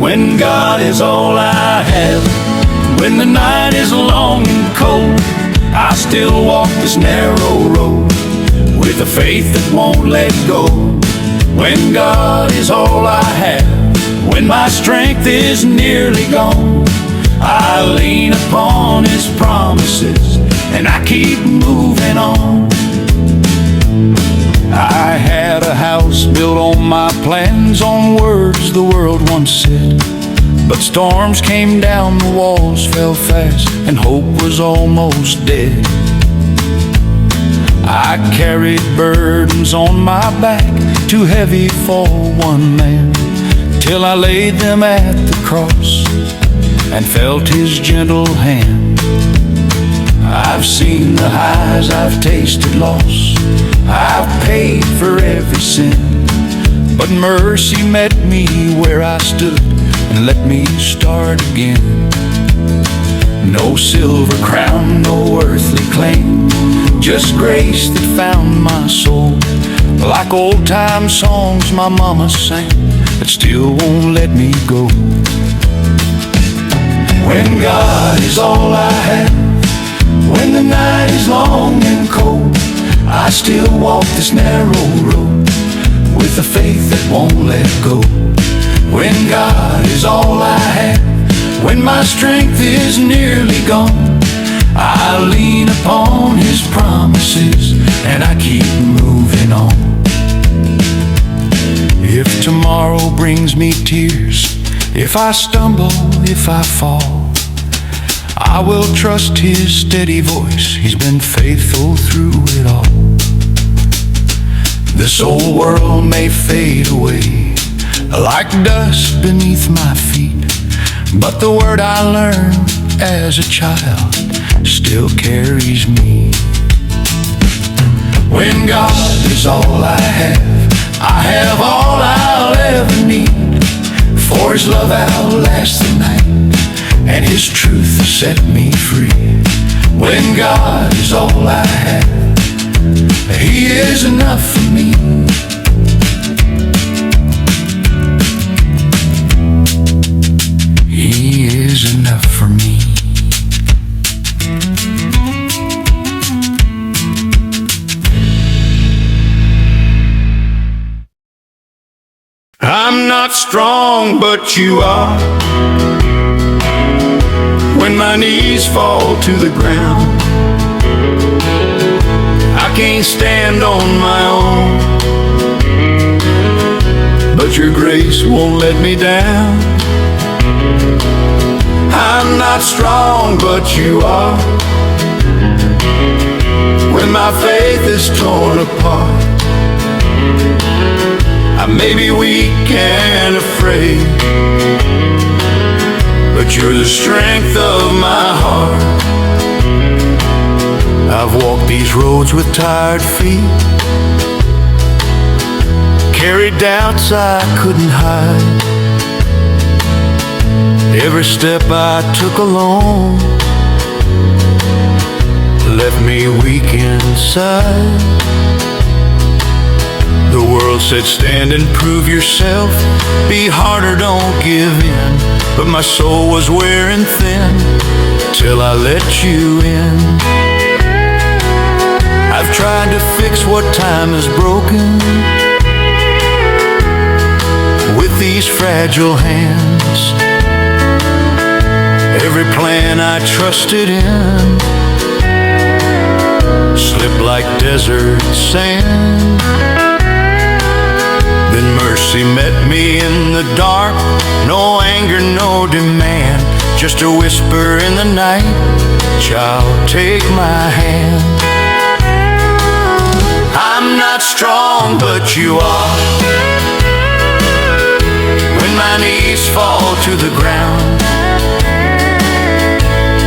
When God is all I have, when the night is long and cold, I still walk this narrow road with a faith that won't let go. When God is all I have, when my strength is nearly gone, I lean upon His promises and I keep moving on. I had a house built on my plans, on words the world once said, but storms came down, the walls fell fast, and hope was almost dead. I carried burdens on my back, too heavy for one man, till I laid them at the cross and felt His gentle hand. I've seen the highs, I've tasted loss, I've paid for every sin, but mercy met me where I stood and let me start again. No silver crown, no earthly claim, just grace that found my soul. Like old-time songs my mama sang that still won't let me go. When God is all I have, when the night is long and cold, I still walk this narrow road with a faith that won't let go. When God is all I have, when my strength is nearly gone, I lean upon His promises and I keep moving on. If tomorrow brings me tears, if I stumble, if I fall, I will trust His steady voice. He's been faithful through it all. This old world may fade away like dust beneath my feet, but the word I learned as a child still carries me. When God is all I have all I'll ever need, for His love outlasts the night and His truth set me free. When God is all I have, He is enough for me. He is enough for me. I'm not strong, but You are. When my knees fall to the ground, I can't stand on my own, but Your grace won't let me down. I'm not strong, but You are. When my faith is torn apart, I may be weak and afraid, but You're the strength of my heart. I've walked these roads with tired feet, carried doubts I couldn't hide. Every step I took alone left me weak inside. The world said, stand and prove yourself, be harder, don't give in. But my soul was wearing thin till I let You in. I've tried to fix what time has broken with these fragile hands. Every plan I trusted in slipped like desert sand. Then mercy met me in the dark, no anger, no demand, just a whisper in the night, child, take my hand. I'm not strong, but You are. When my knees fall to the ground,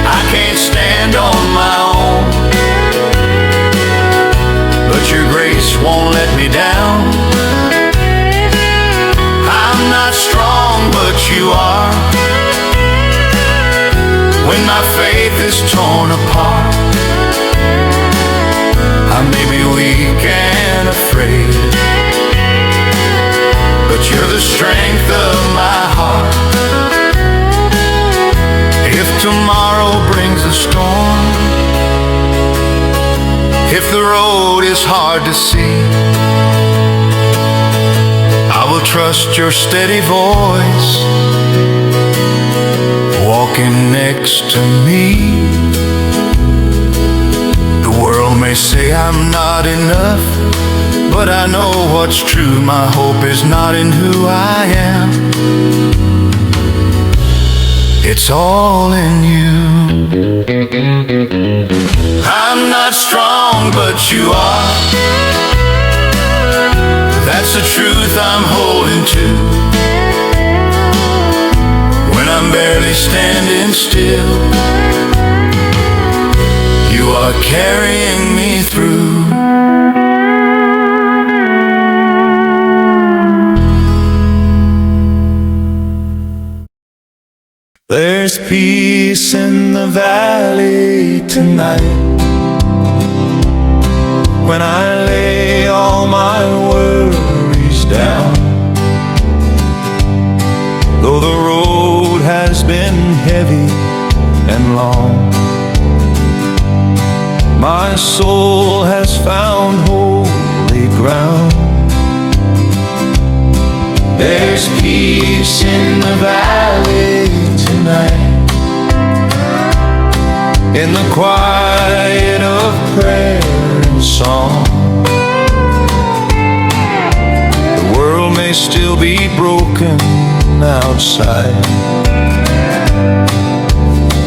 I can't stand on my own, but Your grace won't let me down. I'm not strong, but You are. When my faith is torn apart, I may be weak and afraid, but You're the strength of my heart. trust your steady voice, walking next to me. The world may say I'm not enough, but I know what's true. My hope is not in who I am, it's all in you. I'm not strong, but you are. That's the truth I'm holding to. When I'm barely standing still, you are carrying me through. There's peace in the valley tonight, when I lay all my worries down. Though the road has been heavy and long, my soul has found holy ground. There's peace in the valley tonight, in the quiet of prayer and song. The world may still be broken outside,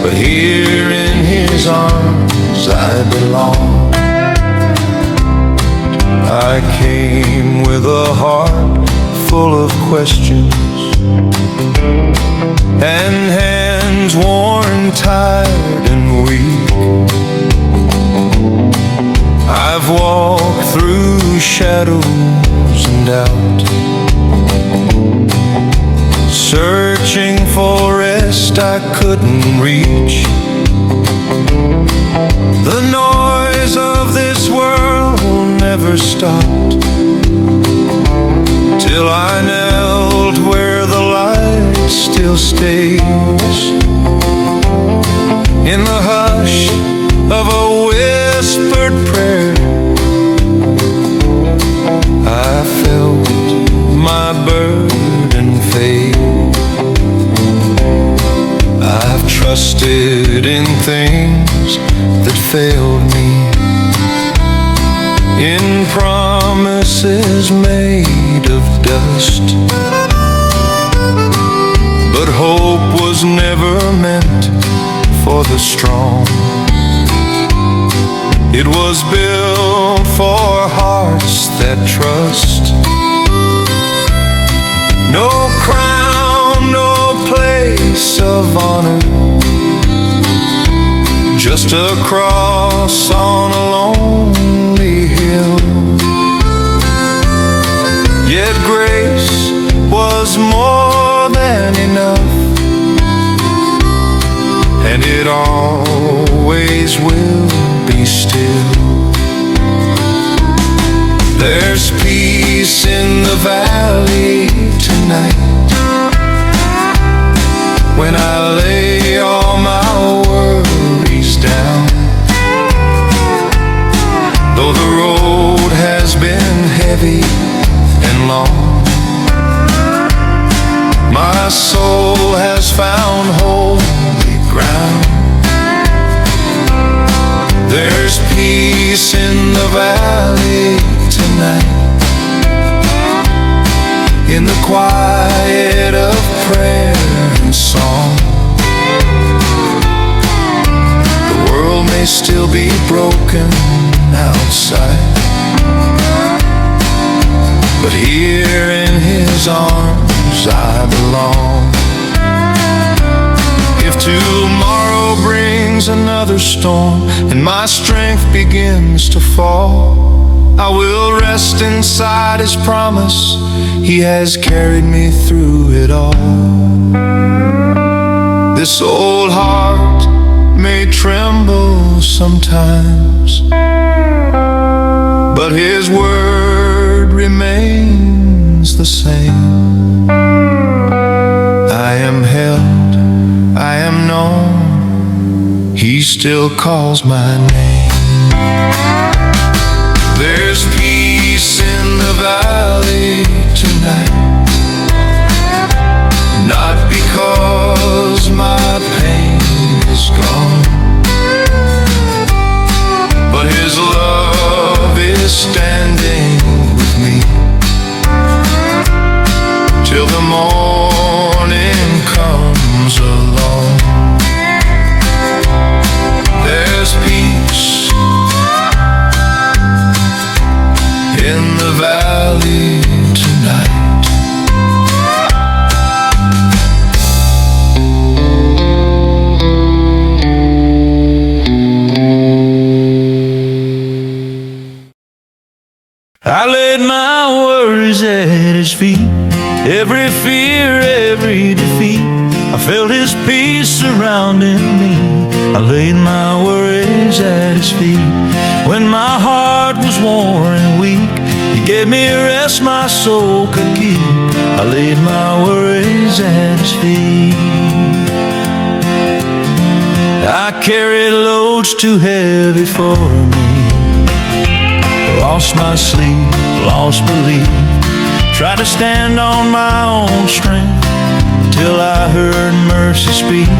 but here in His arms I belong. I came with a heart full of questions, and hands worn tired and weak. I've walked through shadows and doubt, searching for rest I couldn't reach. The noise of this world never stopped, till I knelt where the light still stays. In the hush of a whispered prayer, I felt my burden fade. I've trusted in things that failed me, in promises made of dust, but hope was never meant for the strong. It was built for hearts that trust. No crown, no place of honor, just a cross on a lonely hill. Yet grace was more than enough, and it always will be still. There's peace in the valley tonight, when I lay all my worries down. Though the road has been heavy and long, my soul has found holy ground. There's peace in the valley tonight, in the quiet of prayer and song. The world may still be broken outside, but here in His arms I belong. If tomorrow brings another storm and my strength begins to fall, I will rest inside His promise. He has carried me through it all. This old heart may tremble sometimes, but His word remains the same. I am held, I am known, He still calls my name. There's peace in the valley tonight, till the morning comes along. There's peace in the valley tonight. I laid my worries at His feet, every fear, every defeat. I felt His peace surrounding me. I laid my worries at His feet. When my heart was worn and weak, He gave me a rest my soul could keep. I laid my worries at His feet. I carried loads too heavy for me, lost my sleep, lost belief, tried to stand on my own strength, till I heard mercy speak.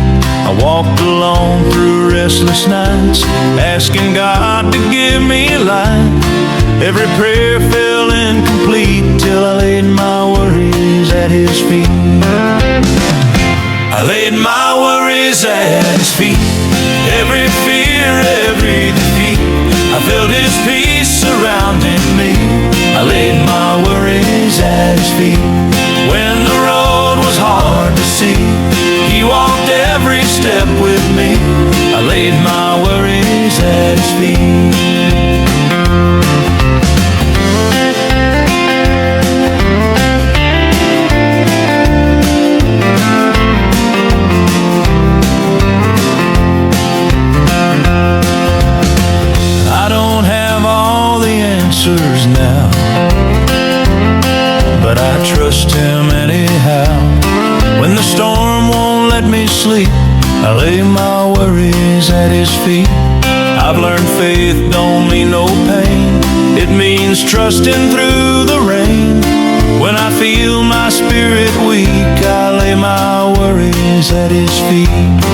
I walked alone through restless nights, asking God to give me light. Every prayer fell incomplete, till I laid my worries at His feet. I laid my worries at His feet, every fear, every defeat. I felt His peace surrounding me. I laid my worries at His feet. When the road was hard to see, He walked every step with me. I laid my worries at His feet. Now, but I trust Him anyhow. When the storm won't let me sleep, I lay my worries at His feet. I've learned faith don't mean no pain, it means trusting through the rain. When I feel my spirit weak, I lay my worries at His feet.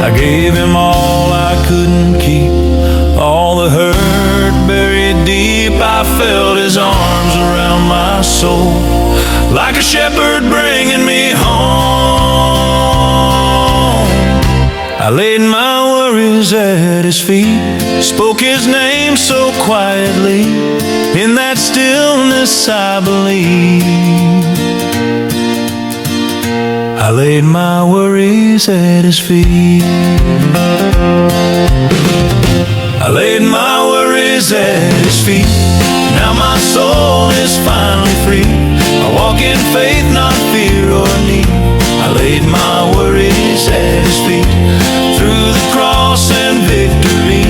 I gave Him all I couldn't keep, all the hurt buried deep. I felt His arms around my soul, like a shepherd bringing me home. I laid my worries at His feet, spoke His name so quietly. In that stillness I believe. I laid my worries at His feet. I laid my worries at His feet. Now my soul is finally free. I walk in faith, not fear or need. I laid my worries at His feet. Through the cross and victory,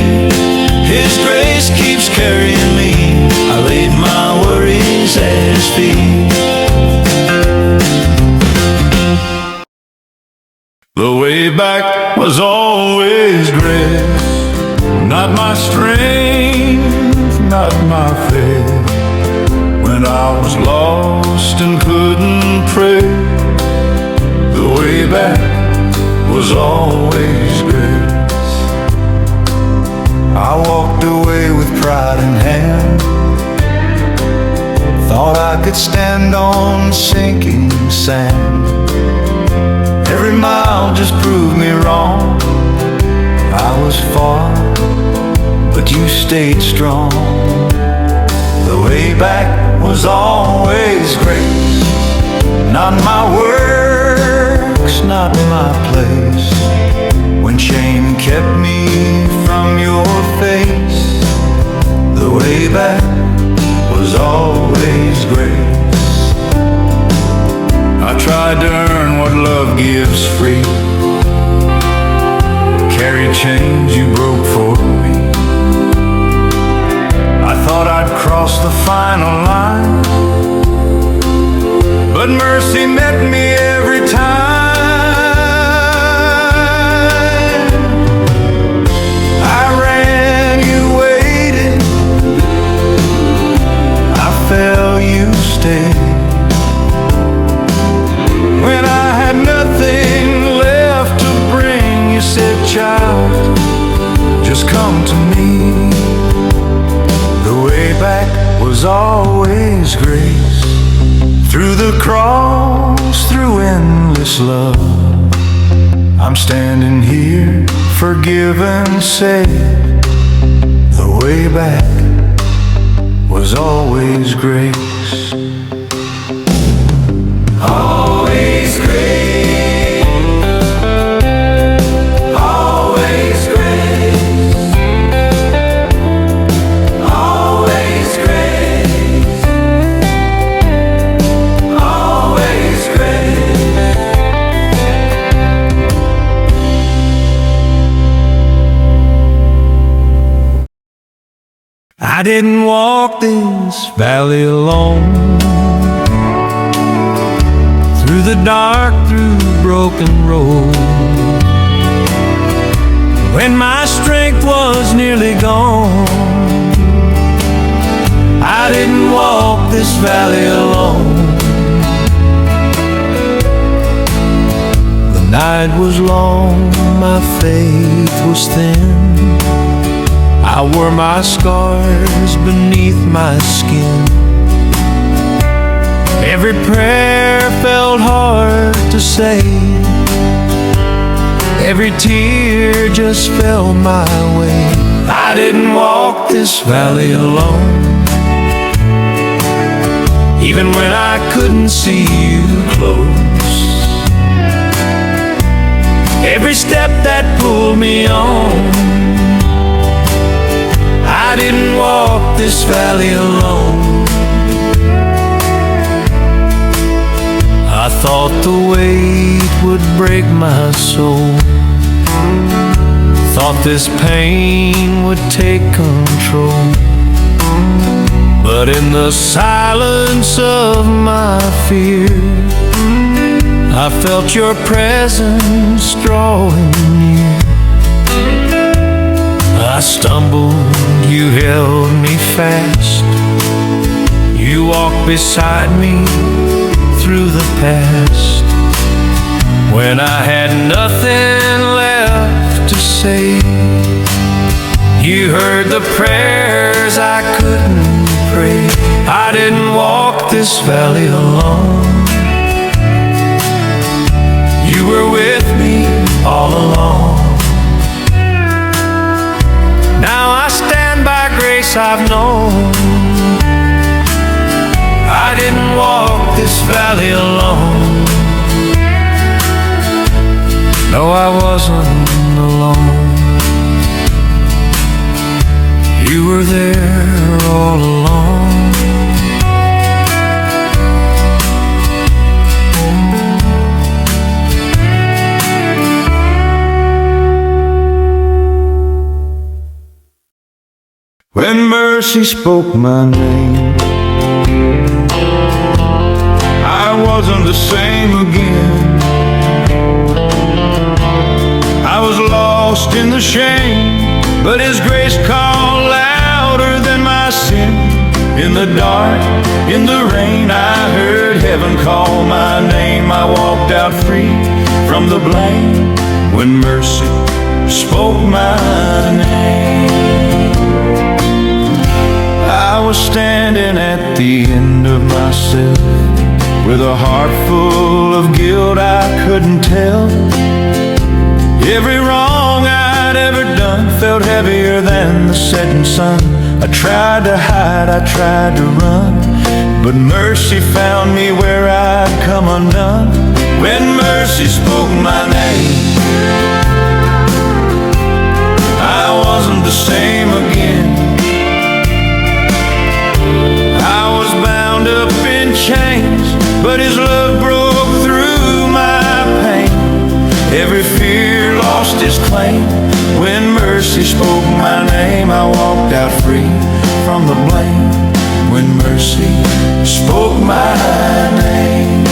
His grace keeps carrying me. I laid my worries at His feet. The way back was always grace, not my strength, not my faith. When I was lost and couldn't pray, the way back was always grace. I walked away with pride in hand, thought I could stand on sinking sand. Every mile just proved me wrong. I was far, but you stayed strong. The way back was always grace, not my works, not my place. When shame kept me from your face, the way back was always grace. I tried to earn what love gives free, carry chains you broke for me. I thought I'd cross the final line, but mercy met me every time. I ran, you waited, I fell, you stayed. When I had nothing left to bring, you said, child, just come to me. The way back was always grace. Through the cross, through endless love, I'm standing here, forgiven, saved. The way back was always grace. Always grace. Always grace. Always grace. Always grace. I didn't walk this valley alone. Through the dark, through broken road, when my strength was nearly gone, I didn't walk this valley alone. The night was long, my faith was thin, I wore my scars beneath my skin. Every prayer felt hard to say, every tear just fell my way. I didn't walk this valley alone, even when I couldn't see you close. Every step that pulled me on, I didn't walk this valley alone. I thought the weight would break my soul, thought this pain would take control. But in the silence of my fear, I felt your presence drawing near. I stumbled, you held me fast, you walked beside me through the past. When I had nothing left to say, you heard the prayers I couldn't pray. I didn't walk this valley alone, you were with me all along. Now I stand by grace I've known, I didn't walk this valley alone. No, I wasn't alone, you were there all along. When mercy spoke my name, I wasn't the same again. I was lost in the shame, but His grace called louder than my sin. In the dark, in the rain, I heard heaven call my name. I walked out free from the blame when mercy spoke my name. I was standing at the end of myself, with a heart full of guilt I couldn't tell. Every wrong I'd ever done felt heavier than the setting sun. I tried to hide, I tried to run, but mercy found me where I'd come undone. When mercy spoke my name, I wasn't the same again. I was bound up in chains, but His love broke through my pain. Every fear lost its claim. When mercy spoke my name, I walked out free from the blame. When mercy spoke my name.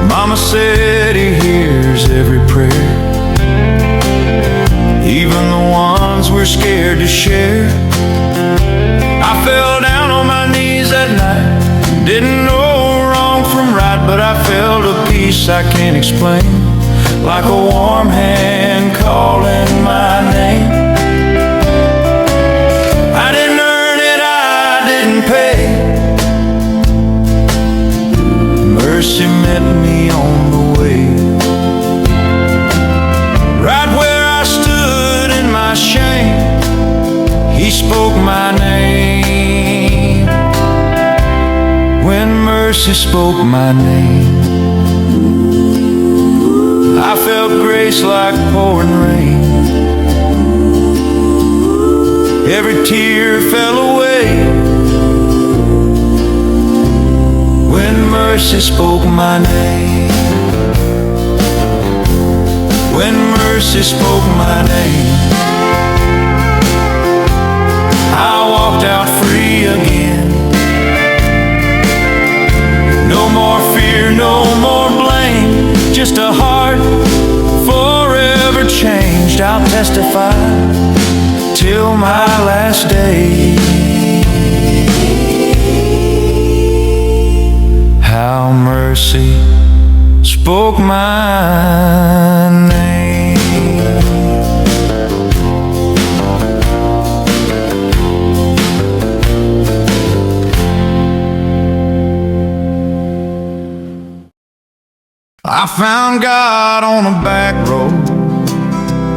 Mama said He hears every prayer, even the ones we're scared to share. I fell down on my knees that night, didn't know wrong from right, but I felt a peace I can't explain, like a warm hand calling my name. I didn't earn it, I didn't pay, mercy spoke my name, I felt grace like pouring rain. Every tear fell away when mercy spoke my name. When mercy spoke my name, I walked out free again. No more fear, no more blame, just a heart forever changed. I'll testify till my last day how mercy spoke my name. I found God on a back road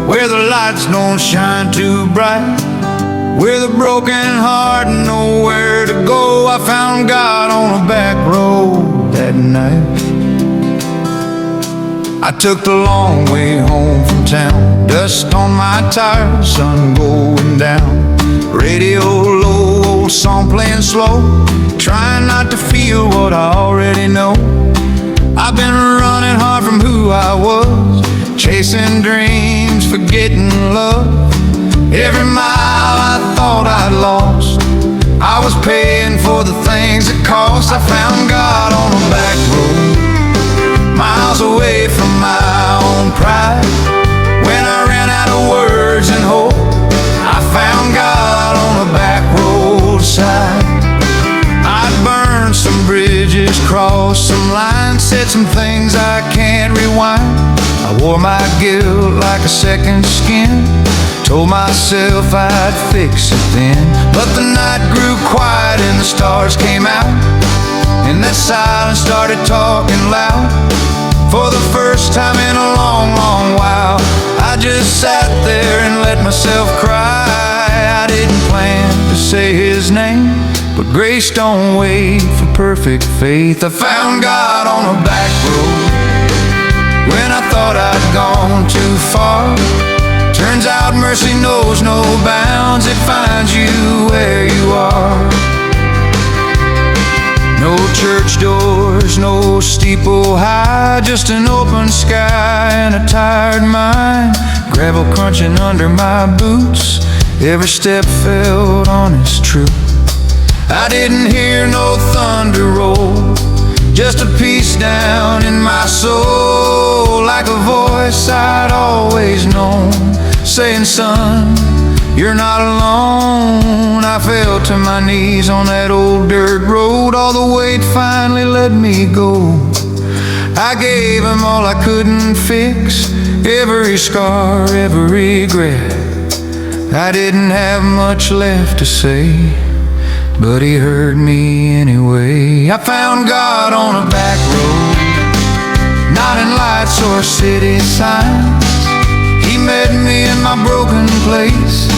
where the lights don't shine too bright, where the broken heart know where to go. I found God on a back road that night. I took the long way home from town, dust on my tires, sun going down. Radio low, old song playing slow, trying not to feel what I already know. I've been running hard from who I was, chasing dreams, forgetting love. Every mile I thought I'd lost, I was paying for the things it cost. I found God on a back road, miles away from my own pride. When I ran out of words and hope, I found God on a back roadside. I'd burned some bridges, crossed some lines, said some things I can't rewind. I wore my guilt like a second skin, told myself I'd fix it then. But the night grew quiet and the stars came out, and that silence started talking loud. For the first time in a long, long while, I just sat there and let myself cry. I didn't plan to say his name, but grace don't wait for perfect faith. I found God on a back road when I thought I'd gone too far. Turns out mercy knows no bounds, it finds you where you are. No church doors, no steeple high, just an open sky and a tired mind. Gravel crunching under my boots, every step felt honest, true. I didn't hear no thunder roll, just a peace down in my soul, like a voice I'd always known, saying, son, you're not alone. I fell to my knees on that old dirt road, all the weight finally let me go. I gave him all I couldn't fix, every scar, every regret. I didn't have much left to say, but he heard me anyway. I found God on a back road, not in lights or city signs. He met me in my broken place,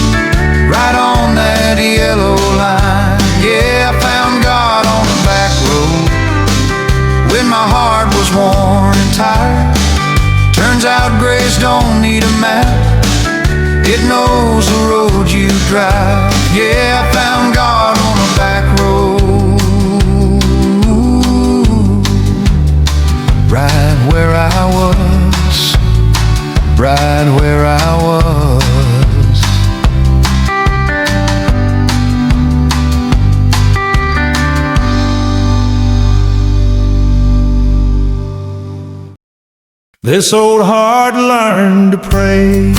right on that yellow line. Yeah, I found God on a back road when my heart was worn and tired. Turns out grace don't need a map, it knows the road you drive. Yeah, I found God on a back road, right where I was, right where I was. This old heart learned to pray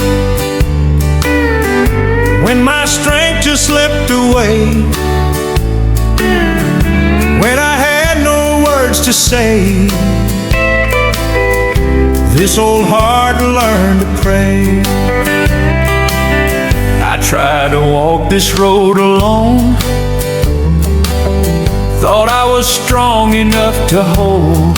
when my strength just slipped away, when I had no words to say. This old heart learned to pray. I tried to walk this road alone, thought I was strong enough to hold.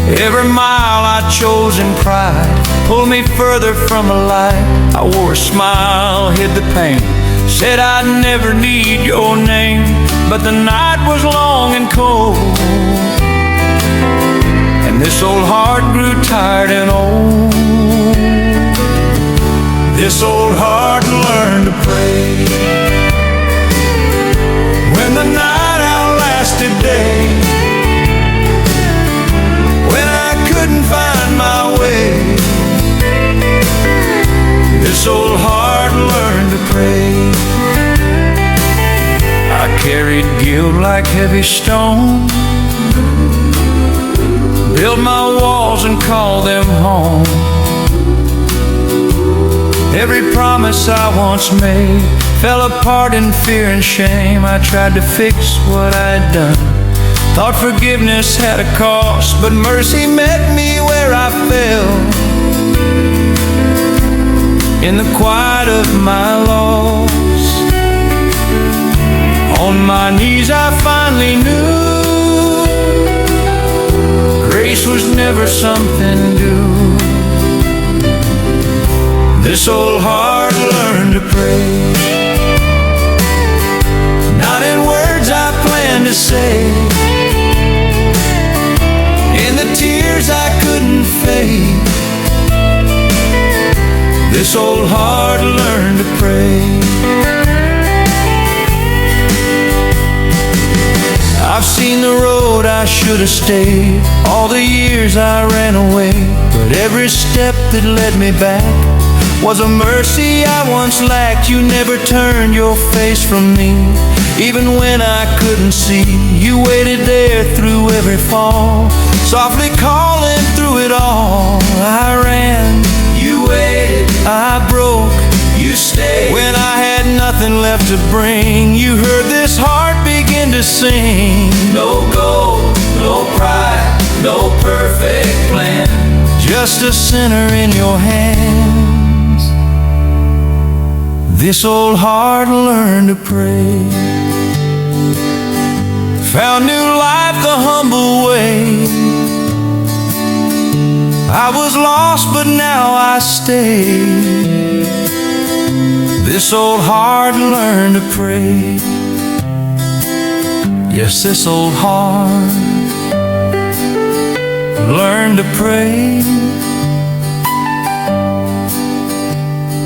Every mile I chose in pride pulled me further from the light. I wore a smile, hid the pain, said I'd never need your name. But the night was long and cold, and this old heart grew tired and old. This old heart learned to pray when the night outlasted day, when I couldn't find my way. This old heart learned to pray. I carried guilt like heavy stone, built my walls and called them home. Every promise I once made fell apart in fear and shame. I tried to fix what I'd done, thought forgiveness had a cost, but mercy met me where I fell. In the quiet of my loss, on my knees I finally knew grace was never something due. This old heart learned to pray, not in words I planned to say, in the tears I couldn't fake. This old heart learned to pray. I've seen the road I should have stayed, all the years I ran away, but every step that led me back was a mercy I once lacked. You never turned your face from me, even when I couldn't see. You waited there through every fall, softly calling through it all. I ran, you waited. I broke, you stayed. When I had nothing left to bring, you heard this heart begin to sing. No gold, no pride, no perfect plan, just a sinner in your hands. This old heart learned to pray, found new life the humble way. I was lost, but now I stay. This old heart learned to pray. Yes, this old heart learned to pray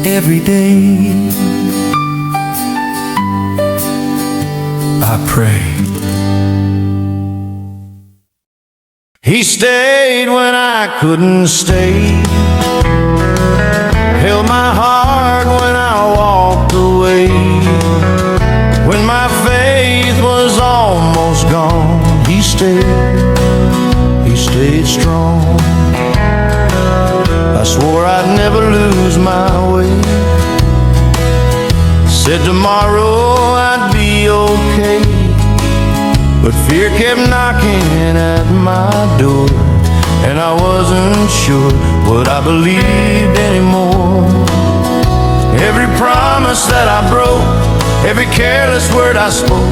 every day. I pray. He stayed when I couldn't stay, held my heart when I walked away. When my faith was almost gone, he stayed strong. I swore I'd never lose my way, said tomorrow I'd be okay. But fear kept knocking at my door, and I wasn't sure what I believed anymore. Every promise that I broke, every careless word I spoke,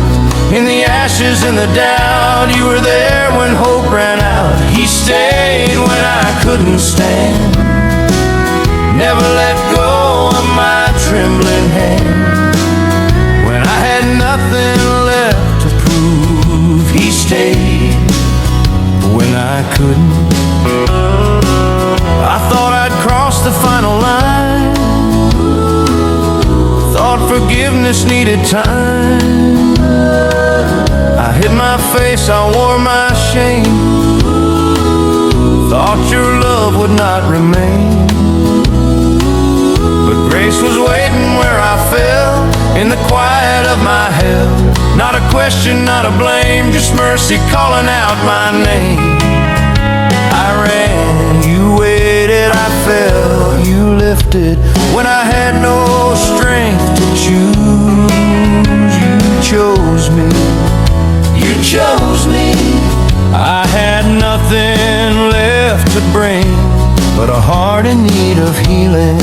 in the ashes, in the doubt, you were there when hope ran out. He stayed when I couldn't stand, never let go of my trembling hand. When I had nothing left to prove, he stayed when I couldn't. I thought I'd crossed the final line, thought forgiveness needed time. I hid my face, I wore my shame, thought your love would not remain. But grace was waiting where I fell, in the quiet of my hell. Not a question, not a blame, just mercy calling out my name. I ran, you waited, I fell, you lifted when I had no strength to choose. You chose me, you chose me. I had nothing left to bring but a heart in need of healing.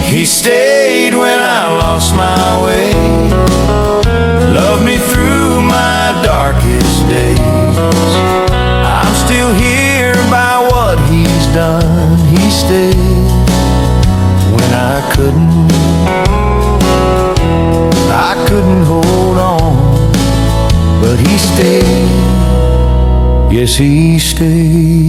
He stayed when I lost my way, loved me through my darkest days. I'm still here by what he's done. He stayed when I couldn't hold on. he stayed.